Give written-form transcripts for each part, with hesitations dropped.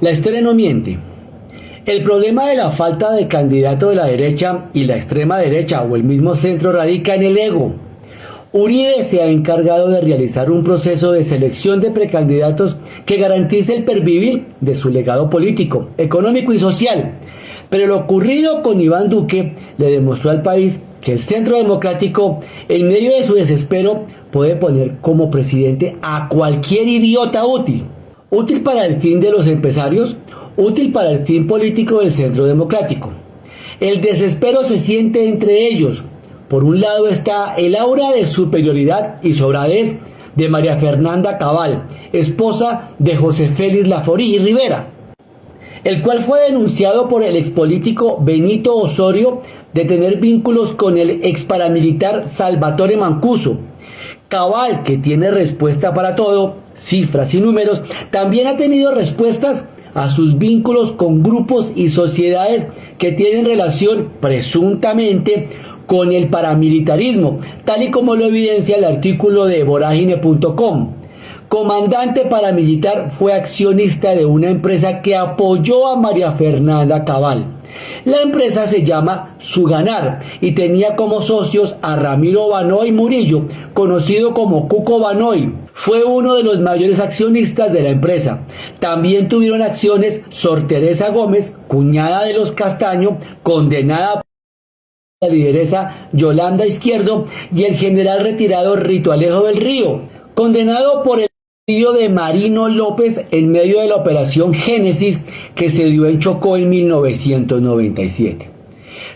La historia no miente. El problema de la falta de candidato de la derecha y la extrema derecha o el mismo centro radica en el ego. Uribe se ha encargado de realizar un proceso de selección de precandidatos que garantice el pervivir de su legado político, económico y social. Pero lo ocurrido con Iván Duque le demostró al país que el Centro Democrático, en medio de su desespero, puede poner como presidente a cualquier idiota útil. Útil para el fin de los empresarios, útil para el fin político del Centro Democrático. El desespero se siente entre ellos. Por un lado está el aura de superioridad y sobradez de María Fernanda Cabal, esposa de José Félix Laforí Rivera, el cual fue denunciado por el expolítico Benito Osorio de tener vínculos con el exparamilitar Salvatore Mancuso. Cabal, que tiene respuesta para todo, cifras y números, también ha tenido respuestas a sus vínculos con grupos y sociedades que tienen relación presuntamente con el paramilitarismo, tal y como lo evidencia el artículo de Voragine.com. Comandante paramilitar, fue accionista de una empresa que apoyó a María Fernanda Cabal. La empresa se llama Suganar y tenía como socios a Ramiro Banoy Murillo, conocido como Cuco Banoy. Fue uno de los mayores accionistas de la empresa. También tuvieron acciones Sor Teresa Gómez, cuñada de los Castaño, condenada por la lideresa Yolanda Izquierdo, y el general retirado Rito Alejo del Río, condenado por el homicidio de Marino López en medio de la operación Génesis que se dio en Chocó en 1997.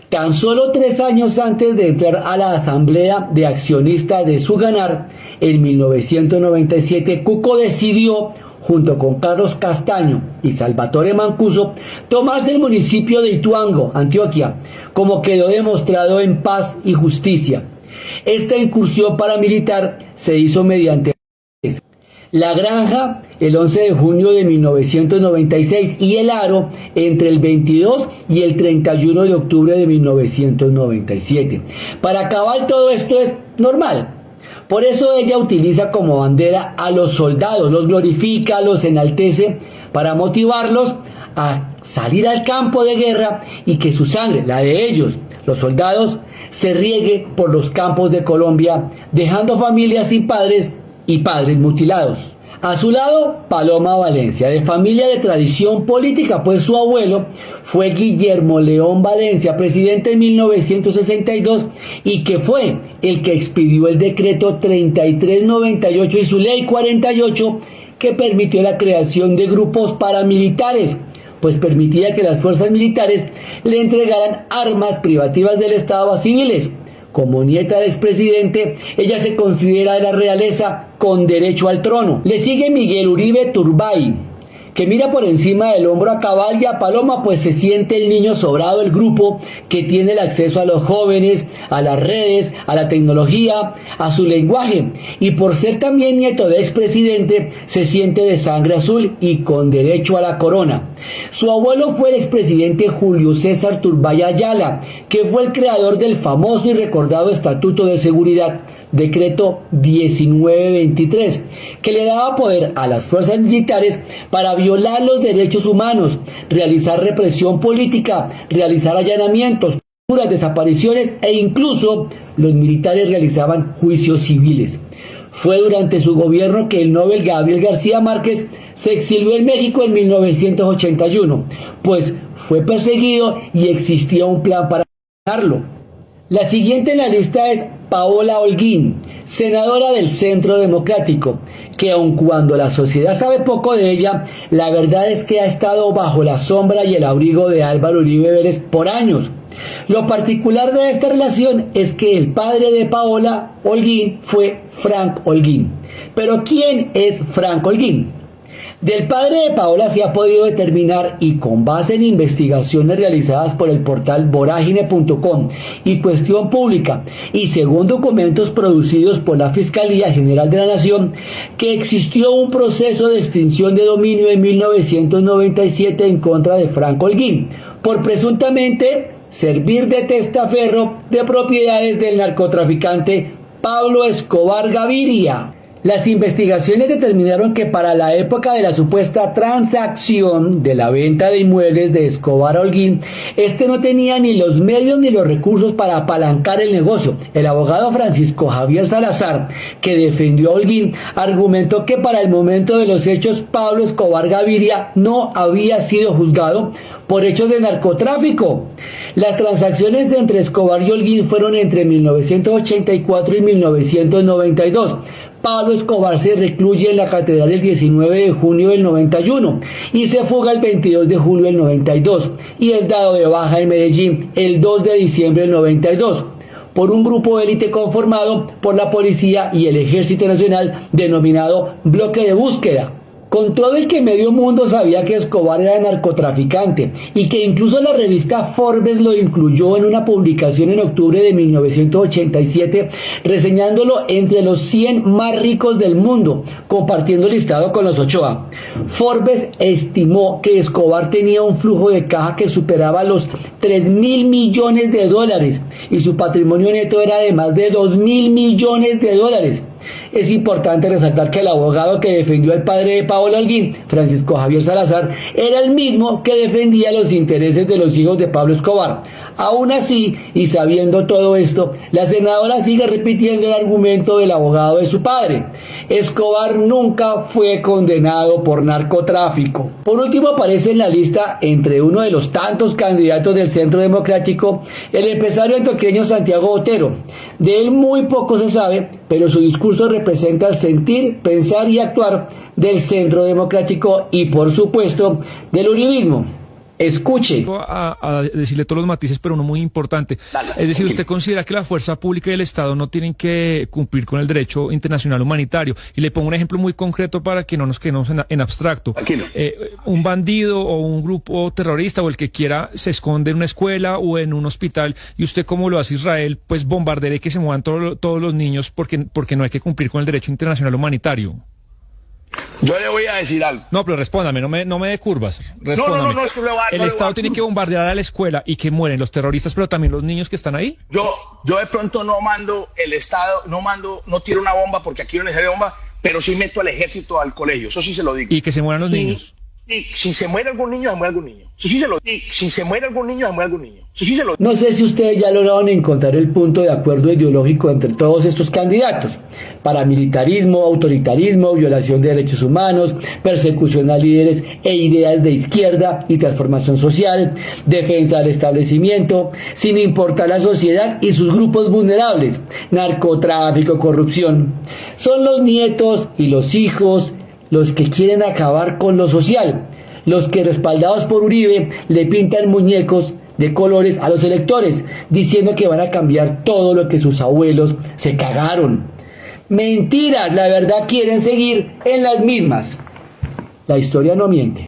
Tan solo 3 años antes de entrar a la asamblea de accionistas de Suganar, en 1997, Cuco decidió, junto con Carlos Castaño y Salvatore Mancuso, tomarse el municipio de Ituango, Antioquia, como quedó demostrado en Paz y Justicia. Esta incursión paramilitar se hizo mediante La Granja el 11 de junio de 1996 y El Aro entre el 22 y el 31 de octubre de 1997. Para Cabal todo esto es normal. Por eso ella utiliza como bandera a los soldados, los glorifica, los enaltece para motivarlos a salir al campo de guerra y que su sangre, la de ellos, los soldados, se riegue por los campos de Colombia, dejando familias sin padres y padres mutilados. A su lado, Paloma Valencia, de familia de tradición política, pues su abuelo fue Guillermo León Valencia, presidente en 1962, y que fue el que expidió el decreto 3398 y su ley 48, que permitió la creación de grupos paramilitares, pues permitía que las fuerzas militares le entregaran armas privativas del Estado a civiles. Como nieta del expresidente, ella se considera de la realeza con derecho al trono. Le sigue Miguel Uribe Turbay, que mira por encima del hombro a Cabal y a Paloma, pues se siente el niño sobrado del grupo, que tiene el acceso a los jóvenes, a las redes, a la tecnología, a su lenguaje, y por ser también nieto de expresidente, se siente de sangre azul y con derecho a la corona. Su abuelo fue el expresidente Julio César Turbay Ayala, que fue el creador del famoso y recordado Estatuto de Seguridad, decreto 1923, que le daba poder a las fuerzas militares para violar los derechos humanos, realizar represión política, realizar allanamientos, desapariciones e incluso los militares realizaban juicios civiles. Fue durante su gobierno que el Nobel Gabriel García Márquez se exilió en México en 1981, pues fue perseguido y existía un plan para asesinarlo. La siguiente en la lista es Paola Holguín, senadora del Centro Democrático, que aun cuando la sociedad sabe poco de ella, la verdad es que ha estado bajo la sombra y el abrigo de Álvaro Uribe Vélez por años. Lo particular de esta relación es que el padre de Paola Holguín fue Frank Holguín. Pero ¿quién es Frank Holguín? Del padre de Paola se ha podido determinar, y con base en investigaciones realizadas por el portal Voragine.com y Cuestión Pública, y según documentos producidos por la Fiscalía General de la Nación, que existió un proceso de extinción de dominio en 1997 en contra de Frank Holguín, por presuntamente servir de testaferro de propiedades del narcotraficante Pablo Escobar Gaviria. Las investigaciones determinaron que para la época de la supuesta transacción de la venta de inmuebles de Escobar a Holguín, este no tenía ni los medios ni los recursos para apalancar el negocio. El abogado Francisco Javier Salazar, que defendió a Holguín, argumentó que para el momento de los hechos Pablo Escobar Gaviria no había sido juzgado por hechos de narcotráfico. Las transacciones entre Escobar y Holguín fueron entre 1984 y 1992. Pablo Escobar se recluye en la catedral el 19 de junio del 91 y se fuga el 22 de julio del 92 y es dado de baja en Medellín el 2 de diciembre del 92 por un grupo élite conformado por la policía y el Ejército Nacional denominado Bloque de Búsqueda. Con todo el que medio mundo sabía que Escobar era narcotraficante y que incluso la revista Forbes lo incluyó en una publicación en octubre de 1987, reseñándolo entre los 100 más ricos del mundo, compartiendo el listado con los Ochoa. Forbes estimó que Escobar tenía un flujo de caja que superaba los 3.000 millones de dólares y su patrimonio neto era de más de 2.000 millones de dólares. Es importante resaltar que el abogado que defendió al padre de Pablo Holguín, Francisco Javier Salazar, era el mismo que defendía los intereses de los hijos de Pablo Escobar. Aún así, y sabiendo todo esto, la senadora sigue repitiendo el argumento del abogado de su padre. Escobar nunca fue condenado por narcotráfico. Por último, aparece en la lista, entre uno de los tantos candidatos del Centro Democrático, el empresario antioqueño Santiago Botero. De él muy poco se sabe, pero su discurso representa el sentir, pensar y actuar del Centro Democrático y, por supuesto, del uribismo. Escuche. A decirle todos los matices, pero uno muy importante. Dale. Es decir, ¿usted considera que la fuerza pública y el Estado no tienen que cumplir con el derecho internacional humanitario? Y le pongo un ejemplo muy concreto para que no nos quedemos en abstracto. Un bandido o un grupo terrorista o el que quiera se esconde en una escuela o en un hospital, y usted, como lo hace Israel, pues bombardearé que se muevan todos los niños porque no hay que cumplir con el derecho internacional humanitario. Yo le voy a decir algo. No, pero respóndame, no me dé curvas. Respóndame. No, es que el Estado tiene que bombardear a la escuela y que mueren los terroristas, pero también los niños que están ahí. Yo de pronto no mando el Estado, no tiro una bomba porque aquí no es necesaria bomba, pero sí meto al ejército al colegio, eso sí se lo digo. Y que se mueran los niños. Y si se muere algún niño, se muere algún niño. Si se muere algún niño, se muere algún niño. No sé si ustedes ya lograron encontrar el punto de acuerdo ideológico entre todos estos candidatos. Paramilitarismo, autoritarismo, violación de derechos humanos, persecución a líderes e ideas de izquierda y transformación social, defensa del establecimiento, sin importar la sociedad y sus grupos vulnerables, narcotráfico, corrupción. Son los nietos y los hijos los que quieren acabar con lo social, los que, respaldados por Uribe, le pintan muñecos de colores a los electores, diciendo que van a cambiar todo lo que sus abuelos se cagaron. Mentiras, la verdad quieren seguir en las mismas. La historia no miente.